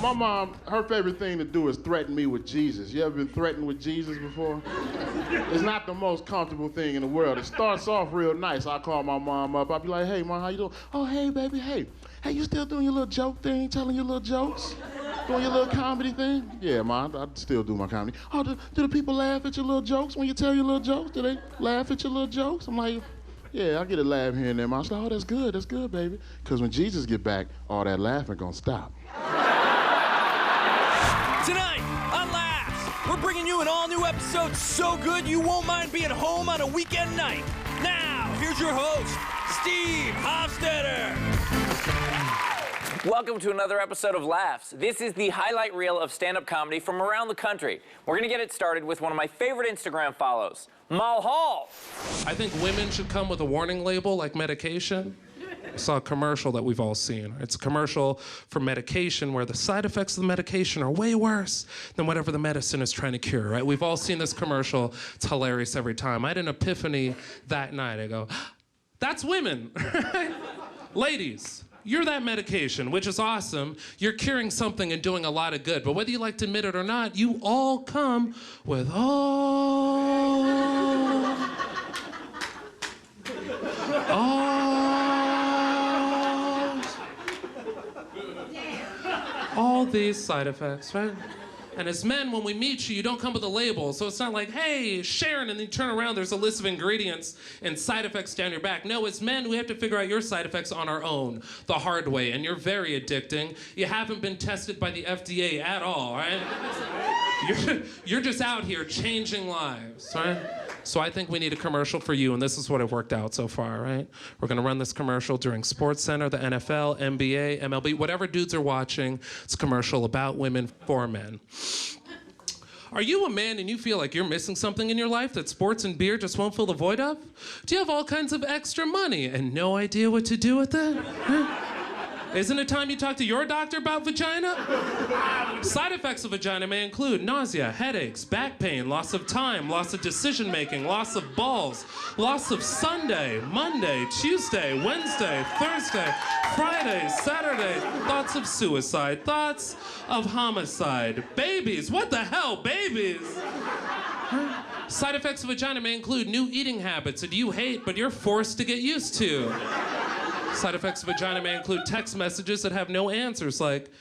My mom, her favorite thing to do is threaten me with Jesus. You ever been threatened with Jesus before? It's not the most comfortable thing in the world. It starts off real nice. I call my mom up. I'll be like, hey, Mom, how you doing? Oh, hey, baby, hey. Hey, you still doing your little joke thing, telling your little jokes? Doing your little comedy thing? Yeah, Mom, I still do my comedy. Oh, do the people laugh at your little jokes when you tell your little jokes? Do they laugh at your little jokes? I'm like, yeah, I get a laugh here and there. Mom's like, oh, that's good, baby. Because when Jesus get back, all that laughing gonna stop. Tonight on Laughs, we're bringing you an all-new episode so good you won't mind being home on a weekend night. Now, here's your host, Steve Hoffstetter. Welcome to another episode of Laughs. This is the highlight reel of stand-up comedy from around the country. We're gonna get it started with one of my favorite Instagram follows, Mal Hall. I think women should come with a warning label like medication. I saw a commercial that we've all seen. It's a commercial for medication where the side effects of the medication are way worse than whatever the medicine is trying to cure, right? We've all seen this commercial. It's hilarious every time. I had an epiphany that night. I go, that's women, right? Ladies, you're that medication, which is awesome. You're curing something and doing a lot of good. But whether you like to admit it or not, you all come with all these side effects, right? And as men, when we meet you, you don't come with a label. So it's not like, hey, Sharon, and then you turn around, there's a list of ingredients and side effects down your back. No, as men, we have to figure out your side effects on our own, the hard way. And you're very addicting. You haven't been tested by the FDA at all, right? You're just out here changing lives, right? So I think we need a commercial for you, and this is what I've worked out so far, right? We're gonna run this commercial during SportsCenter, the NFL, NBA, MLB, whatever dudes are watching. It's a commercial about women for men. Are you a man and you feel like you're missing something in your life that sports and beer just won't fill the void of? Do you have all kinds of extra money and no idea what to do with it? Isn't it time you talk to your doctor about vagina? Side effects of vagina may include nausea, headaches, back pain, loss of time, loss of decision-making, loss of balls, loss of Sunday, Monday, Tuesday, Wednesday, Thursday, Friday, Saturday, thoughts of suicide, thoughts of homicide, babies, what the hell, babies? Side effects of vagina may include new eating habits that you hate but you're forced to get used to. Side effects of vagina may include text messages that have no answers, like,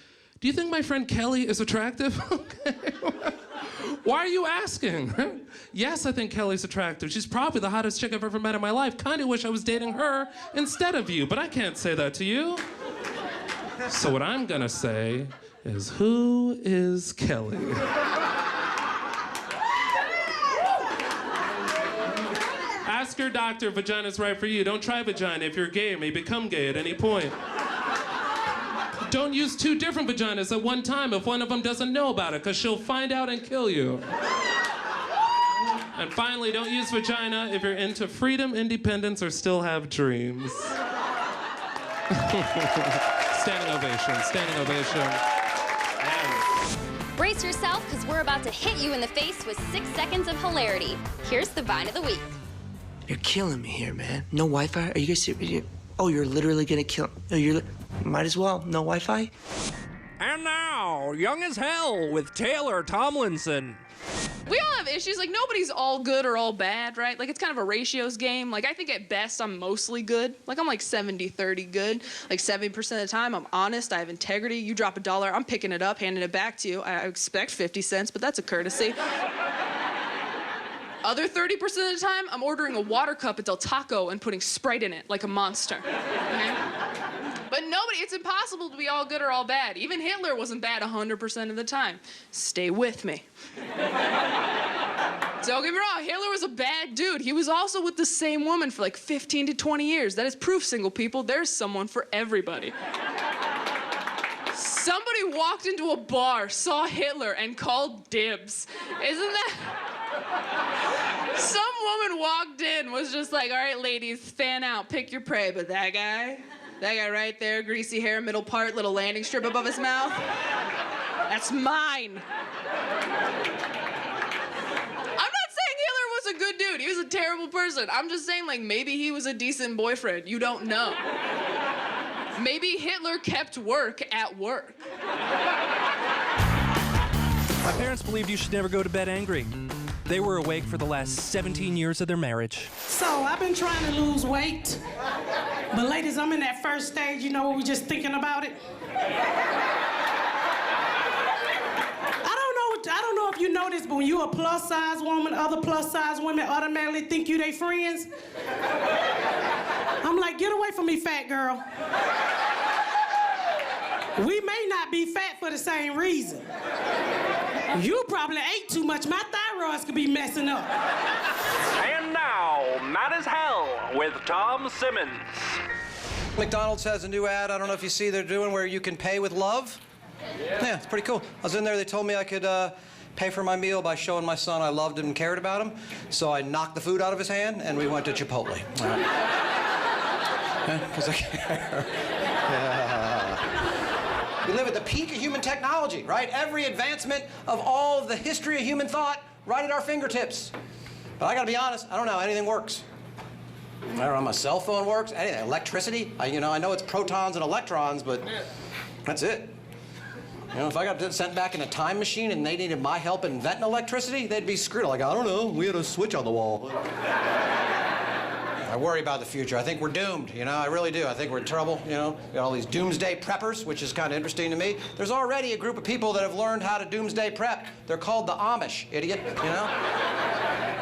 do you think my friend Kelly is attractive? Okay. Why are you asking? Yes, I think Kelly's attractive. She's probably the hottest chick I've ever met in my life. Kind of wish I was dating her instead of you, but I can't say that to you. So what I'm gonna say is, who is Kelly? Ask your doctor if vagina's right for you. Don't try vagina. If you're gay, it may become gay at any point. Don't use two different vaginas at one time if one of them doesn't know about it, because she'll find out and kill you. And finally, don't use vagina if you're into freedom, independence, or still have dreams. Standing ovation, standing ovation. And... Brace yourself, because we're about to hit you in the face with 6 seconds of hilarity. Here's the Vine of the Week. You're killing me here, man. No Wi-Fi? Are you guys serious? Oh, you're literally gonna kill... Oh, might as well. No Wi-Fi? And now, Young as Hell with Taylor Tomlinson. We all have issues. Like, nobody's all good or all bad, right? Like, it's kind of a ratios game. Like, I think at best I'm mostly good. Like, I'm like 70-30 good. Like, 70% of the time I'm honest, I have integrity. You drop $1, I'm picking it up, handing it back to you. I expect 50 cents, but that's a courtesy. Other 30% of the time, I'm ordering a water cup at Del Taco and putting Sprite in it like a monster. Okay? But nobody, it's impossible to be all good or all bad. Even Hitler wasn't bad 100% of the time. Stay with me. Don't get me wrong, Hitler was a bad dude. He was also with the same woman for like 15 to 20 years. That is proof, single people, there's someone for everybody. Somebody walked into a bar, saw Hitler, and called dibs. Isn't that... Some woman walked in, was just like, all right, ladies, fan out, pick your prey. But that guy right there, greasy hair, middle part, little landing strip above his mouth, that's mine. I'm not saying Hitler was a good dude. He was a terrible person. I'm just saying, like, maybe he was a decent boyfriend. You don't know. Maybe Hitler kept work at work. My parents believed you should never go to bed angry. They were awake for the last 17 years of their marriage. So I've been trying to lose weight. But ladies, I'm in that first stage, you know, where we're just thinking about it. I don't know if you know this, but when you're a plus-size woman, other plus-size women automatically think you they friends. I'm like, get away from me, fat girl. We may not be fat for the same reason. You probably ate too much. My thyroids could be messing up. And now, Mad as Hell with Tom Simmons. McDonald's has a new ad, I don't know if you see they're doing, where you can pay with love. Yeah, it's pretty cool. I was in there, they told me I could pay for my meal by showing my son I loved him and cared about him. So I knocked the food out of his hand and we went to Chipotle. Because I care. Yeah. We live at the peak of human technology, right? Every advancement of all of the history of human thought right at our fingertips. But I gotta be honest, I don't know how anything works. I don't know how my cell phone works, anything, electricity. I know it's protons and electrons, but that's it. You know, if I got sent back in a time machine and they needed my help inventing electricity, they'd be screwed. Like, I don't know, we had a switch on the wall. I worry about the future. I think we're doomed, you know, I really do. I think we're in trouble, you know. We got all these doomsday preppers, which is kind of interesting to me. There's already a group of people that have learned how to doomsday prep. They're called the Amish, idiot, you know?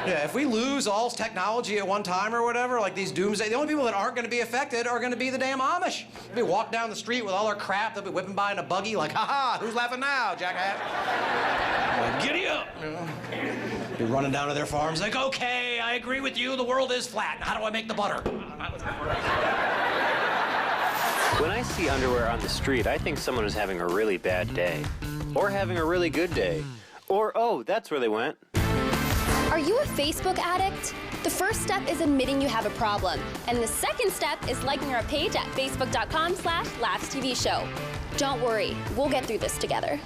Yeah, if we lose all technology at one time or whatever, like these doomsday, the only people that aren't going to be affected are going to be the damn Amish. They'll be walking down the street with all their crap. They'll be whipping by in a buggy like, ha-ha, who's laughing now, jackass? Like, giddy up. You know? Be running down to their farms like, okay, I agree with you, the world is flat. How do I make the butter? When I see underwear on the street, I think someone is having a really bad day. Or having a really good day. Or, oh, that's where they went. Are you a Facebook addict? The first step is admitting you have a problem. And the second step is liking our page at facebook.com/LaughsTVShow. Don't worry, we'll get through this together.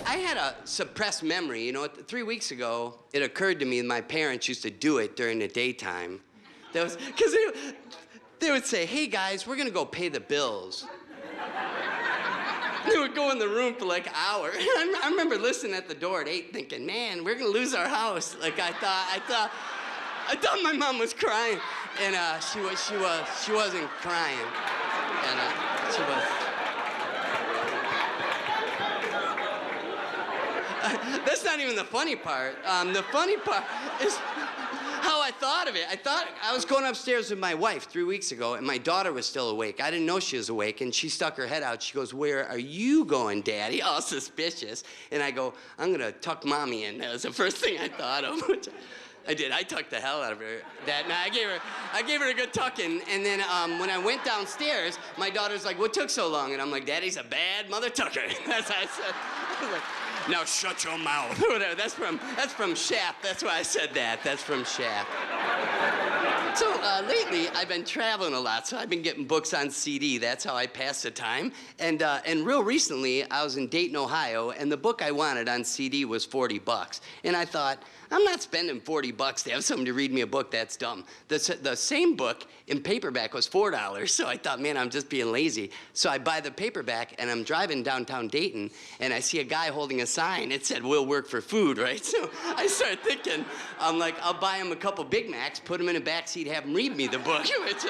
I had a suppressed memory. You know, 3 weeks ago, it occurred to me that my parents used to do it during the daytime. Because they would say, hey guys, we're gonna go pay the bills. They would go in the room for like an hour. I remember listening at the door at 8 thinking, man, we're gonna lose our house. Like I thought my mom was crying. And she wasn't crying. And she was. That's not even the funny part. The funny part is how I thought of it. I thought I was going upstairs with my wife 3 weeks ago, and my daughter was still awake. I didn't know she was awake, and she stuck her head out. She goes, where are you going, Daddy? All suspicious. And I go, I'm gonna tuck Mommy in. That was the first thing I thought of. I did. I tucked the hell out of her that night. I gave her a good tucking, and then when I went downstairs, my daughter's like, what took so long? And I'm like, Daddy's a bad mother tucker. That's what I said. I was like, now shut your mouth. Whatever. That's from Shaft. That's why I said that. That's from Shaft. So lately, I've been traveling a lot, so I've been getting books on CD. That's how I pass the time. And real recently, I was in Dayton, Ohio, and the book I wanted on CD was $40. And I thought, I'm not spending $40 to have someone to read me a book. That's dumb. The same book in paperback was $4, so I thought, man, I'm just being lazy. So I buy the paperback, and I'm driving downtown Dayton, and I see a guy holding a sign. It said, we'll work for food, right? So I started thinking, I'm like, I'll buy him a couple Big Macs, put him in a backseat, have him read me the book. Which,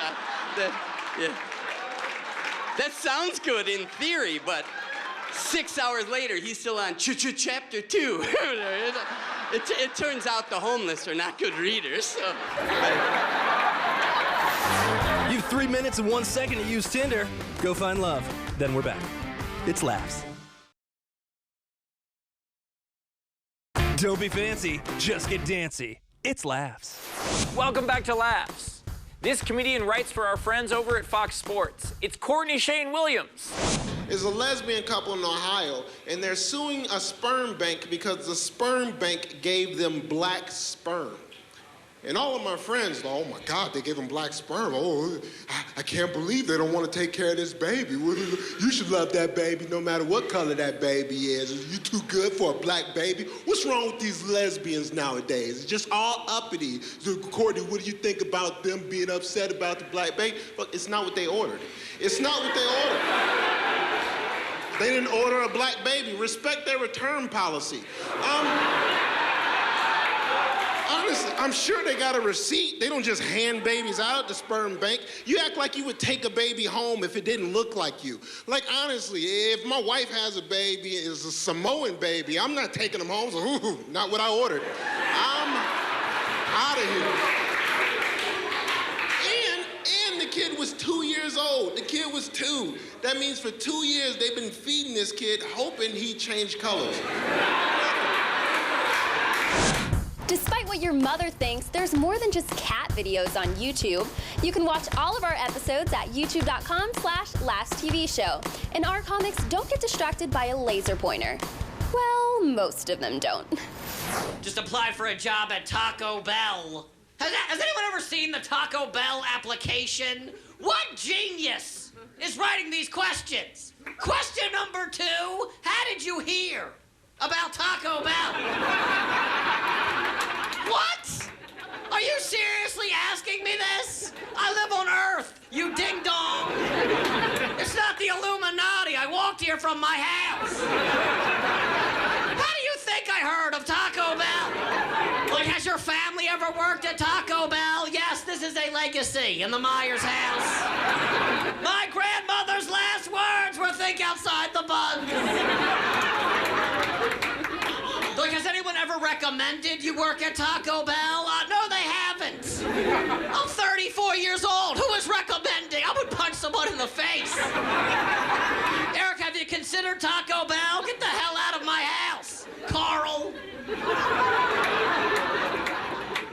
that sounds good in theory, but 6 hours later, he's still on chapter 2. It turns out the homeless are not good readers, so. You have 3 minutes and 1 second to use Tinder. Go find love. Then we're back. It's Laughs. Don't be fancy, just get dancy. It's Laughs. Welcome back to Laughs. This comedian writes for our friends over at Fox Sports. It's Courtney Shane Williams. Is a lesbian couple in Ohio, and they're suing a sperm bank because the sperm bank gave them black sperm. And all of my friends, oh my God, they gave him black sperm. Oh, I can't believe they don't want to take care of this baby. You should love that baby no matter what color that baby is. You too good for a black baby? What's wrong with these lesbians nowadays? It's just all uppity. So, Courtney, what do you think about them being upset about the black baby? Look, it's not what they ordered. It's not what they ordered. They didn't order a black baby. Respect their return policy. Honestly, I'm sure they got a receipt. They don't just hand babies out at the sperm bank. You act like you would take a baby home if it didn't look like you. Like, honestly, if my wife has a baby, it's a Samoan baby, I'm not taking them home, so ooh, not what I ordered. I'm out of here. And the kid was 2 years old. The kid was 2. That means for 2 years, they've been feeding this kid, hoping he'd change colors. Despite what your mother thinks, there's more than just cat videos on YouTube. You can watch all of our episodes at youtube.com/LaughsTVShow. And our comics don't get distracted by a laser pointer. Well, most of them don't. Just applied for a job at Taco Bell. Has anyone ever seen the Taco Bell application? What genius is writing these questions? Question number 2, how did you hear about Taco Bell? What? Are you seriously asking me this? I live on Earth, you ding-dong. It's not the Illuminati. I walked here from my house. How do you think I heard of Taco Bell? Like, has your family ever worked at Taco Bell? Yes, this is a legacy in the Myers house. My grandmother's last words were think outside the box. Like, has anyone ever recommended you work at Taco Bell? No, they haven't. I'm 34 years old. Who is recommending? I would punch someone in the face. Eric, have you considered Taco Bell? Get the hell out of my house, Carl.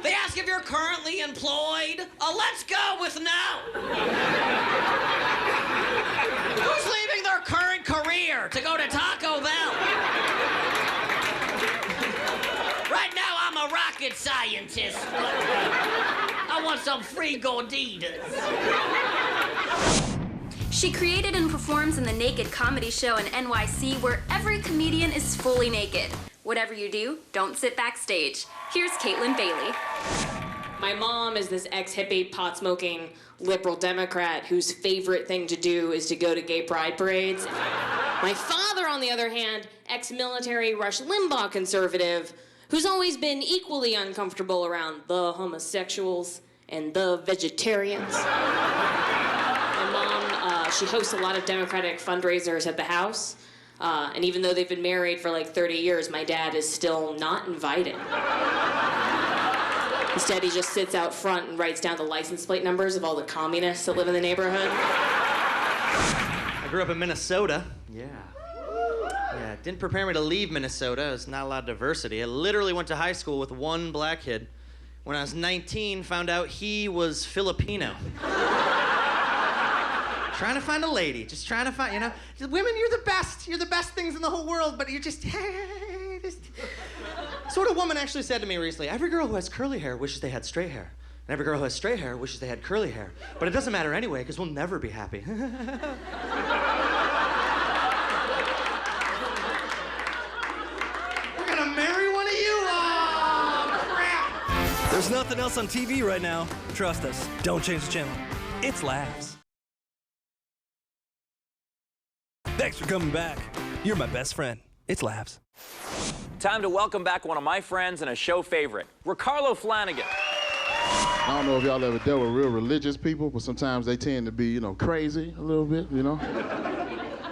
They ask if you're currently employed. Let's go with no. Who's leaving their current career to go to Taco Bell? Right now, I'm a rocket scientist. I want some free gorditas. She created and performs in the Naked Comedy Show in NYC, where every comedian is fully naked. Whatever you do, don't sit backstage. Here's Caitlin Bailey. My mom is this ex-hippie, pot-smoking, liberal Democrat whose favorite thing to do is to go to gay pride parades. My father, on the other hand, ex-military Rush Limbaugh conservative, who's always been equally uncomfortable around the homosexuals and the vegetarians. My mom, she hosts a lot of Democratic fundraisers at the house, and even though they've been married for like 30 years, my dad is still not invited. Instead, he just sits out front and writes down the license plate numbers of all the communists that live in the neighborhood. I grew up in Minnesota. Yeah, it didn't prepare me to leave Minnesota. There's not a lot of diversity. I literally went to high school with one black kid. When I was 19, found out he was Filipino. Trying to find a lady, just trying to find, women, you're the best. You're the best things in the whole world, but you're just. Sort of woman actually said to me recently, every girl who has curly hair wishes they had straight hair. And every girl who has straight hair wishes they had curly hair. But it doesn't matter anyway, because we'll never be happy. We're gonna marry one of you? Oh, crap! There's nothing else on TV right now. Trust us. Don't change the channel. It's Laughs. Thanks for coming back. You're my best friend. It's Laughs. Time to welcome back one of my friends and a show favorite, Ricardo Flanagan. I don't know if y'all ever dealt with real religious people, but sometimes they tend to be, crazy a little bit,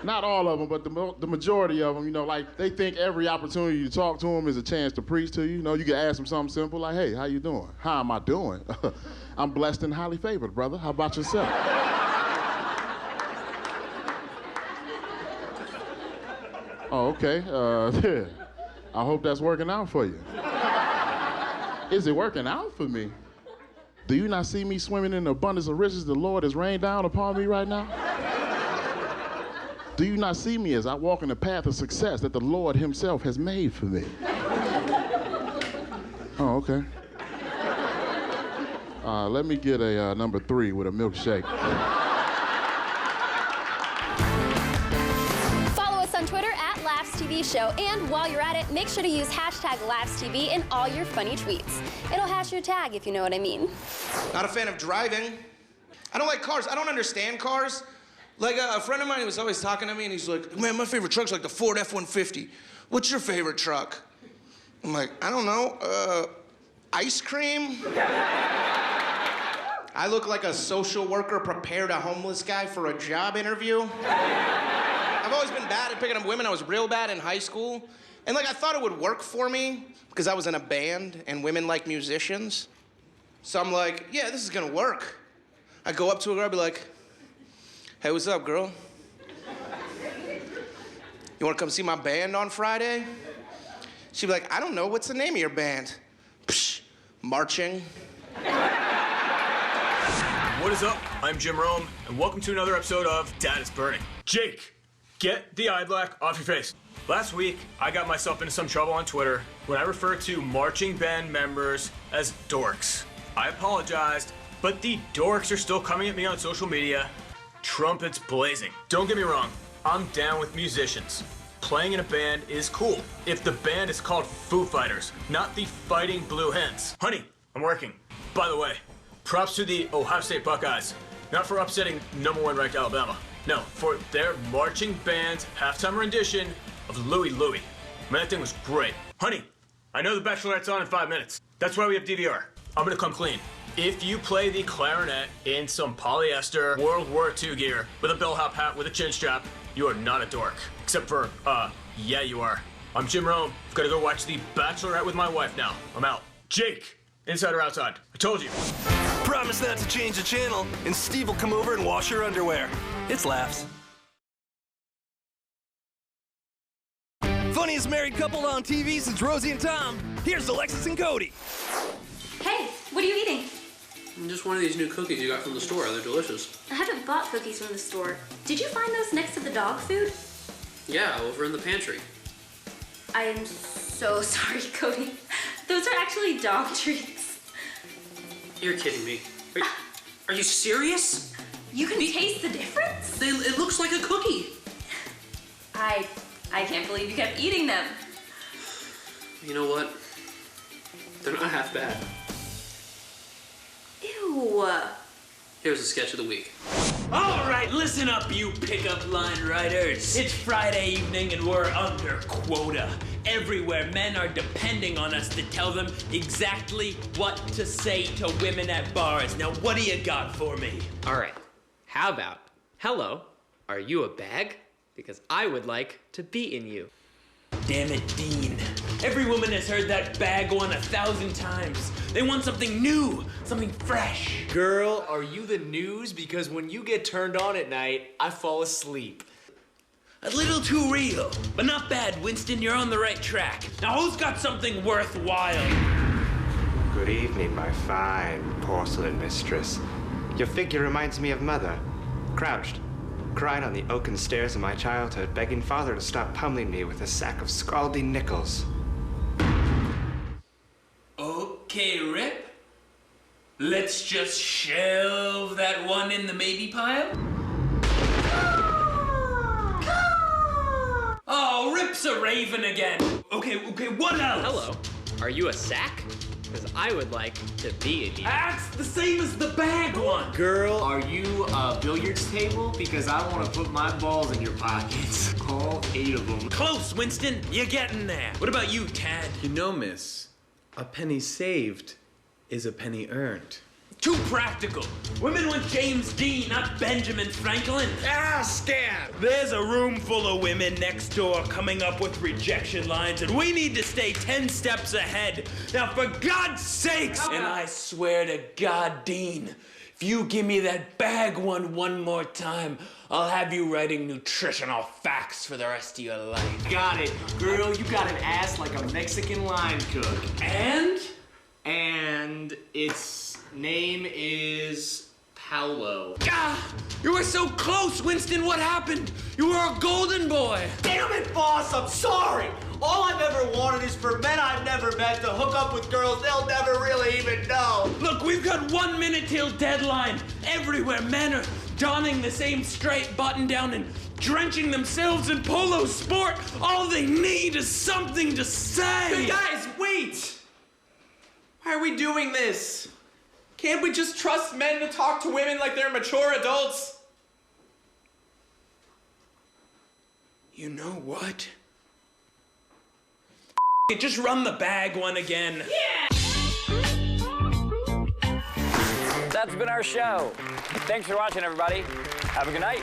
Not all of them, but the majority of them, like they think every opportunity to talk to them is a chance to preach to you. You can ask them something simple like, hey, how you doing? How am I doing? I'm blessed and highly favored, brother. How about yourself? Oh, okay. I hope that's working out for you. Is it working out for me? Do you not see me swimming in the abundance of riches the Lord has rained down upon me right now? Do you not see me as I walk in the path of success that the Lord himself has made for me? Oh, okay. Let me get a number 3 with a milkshake. Follow us on Twitter at Laughs TV Show, and while you're at it, make sure to use hashtag LaughsTV in all your funny tweets. It'll hash your tag if you know what I mean. Not a fan of driving. I don't like cars. I don't understand cars. Like a friend of mine was always talking to me, and he's like, man, my favorite truck's like the Ford F-150. What's your favorite truck? I'm like, I don't know, ice cream? I look like a social worker prepared a homeless guy for a job interview. I've always been bad at picking up women. I was real bad in high school. And like, I thought it would work for me because I was in a band and women like musicians. So I'm like, yeah, this is gonna work. I go up to a girl, I'd be like, hey, what's up, girl? You wanna come see my band on Friday? She'd be like, I don't know, what's the name of your band? Psh, marching. What is up? I'm Jim Rome, and welcome to another episode of Dad is Burning. Jake, get the eye black off your face. Last week, I got myself into some trouble on Twitter when I referred to marching band members as dorks. I apologized, but the dorks are still coming at me on social media, trumpets blazing. Don't get me wrong, I'm down with musicians. Playing in a band is cool if the band is called Foo Fighters, not the Fighting Blue Hens. Honey, I'm working. By the way, props to the Ohio State Buckeyes, not for upsetting #1 ranked Alabama. No, for their marching band's halftime rendition of Louie Louie. Man, that thing was great. Honey, I know The Bachelorette's on in 5 minutes. That's why we have DVR. I'm gonna come clean. If you play the clarinet in some polyester World War II gear with a bellhop hat with a chin strap, you are not a dork. Except for, yeah, you are. I'm Jim Rome. I've gotta go watch The Bachelorette with my wife now. I'm out. Jake, inside or outside? I told you. Promise not to change the channel, and Steve will come over and wash your underwear. It's Laughs. Funniest married couple on TV since Rosie and Tom. Here's Alexis and Cody. Hey, what are you eating? Just one of these new cookies you got from the store. They're delicious. I haven't bought cookies from the store. Did you find those next to the dog food? Yeah, over in the pantry. I am so sorry, Cody. Those are actually dog treats. You're kidding me. Are you serious? You can taste the difference? It looks like a cookie. I can't believe you kept eating them. You know what? They're not half bad. Ew. Here's a sketch of the week. All right, listen up, you pickup line writers. It's Friday evening and we're under quota. Everywhere, men are depending on us to tell them exactly what to say to women at bars. Now, what do you got for me? All right, how about, hello, are you a bag? Because I would like to be in you. Damn it, Dean. Every woman has heard that bag one 1,000 times. They want something new, something fresh. Girl, are you the news? Because when you get turned on at night, I fall asleep. A little too real, but not bad, Winston. You're on the right track. Now, who's got something worthwhile? Good evening, my fine porcelain mistress. Your figure reminds me of Mother, crouched, crying on the oaken stairs of my childhood, begging Father to stop pummeling me with a sack of scalding nickels. Okay, Rip. Let's just shelve that one in the maybe pile. Oh, Rip's a raven again. Okay, what else? Hello, are you a sack? Because I would like to be in you. That's the same as the bag one. Girl, are you a billiards table? Because I want to put my balls in your pockets. All 8 of them. Close, Winston. You're getting there. What about you, Tad? You know, miss, a penny saved is a penny earned. Too practical. Women want James Dean, not Benjamin Franklin. Ah, scab! There's a room full of women next door coming up with rejection lines, and we need to stay 10 steps ahead. Now, for God's sakes, and I swear to God, Dean, if you give me that bag one more time, I'll have you writing nutritional facts for the rest of your life. Got it. Girl, you got an ass like a Mexican line cook. And its name is Paolo. Ah! You were so close, Winston. What happened? You were a golden boy. Damn it, boss, I'm sorry. All I've ever wanted is for men I've never met to hook up with girls they'll never really even know. Look, we've got 1 minute till deadline. Everywhere, men are donning the same straight button down and drenching themselves in polo sport. All they need is something to say. Hey guys, wait! Why are we doing this? Can't we just trust men to talk to women like they're mature adults? You know what? Just run the bag one again. Yeah! That's been our show. Thanks for watching, everybody. Have a good night.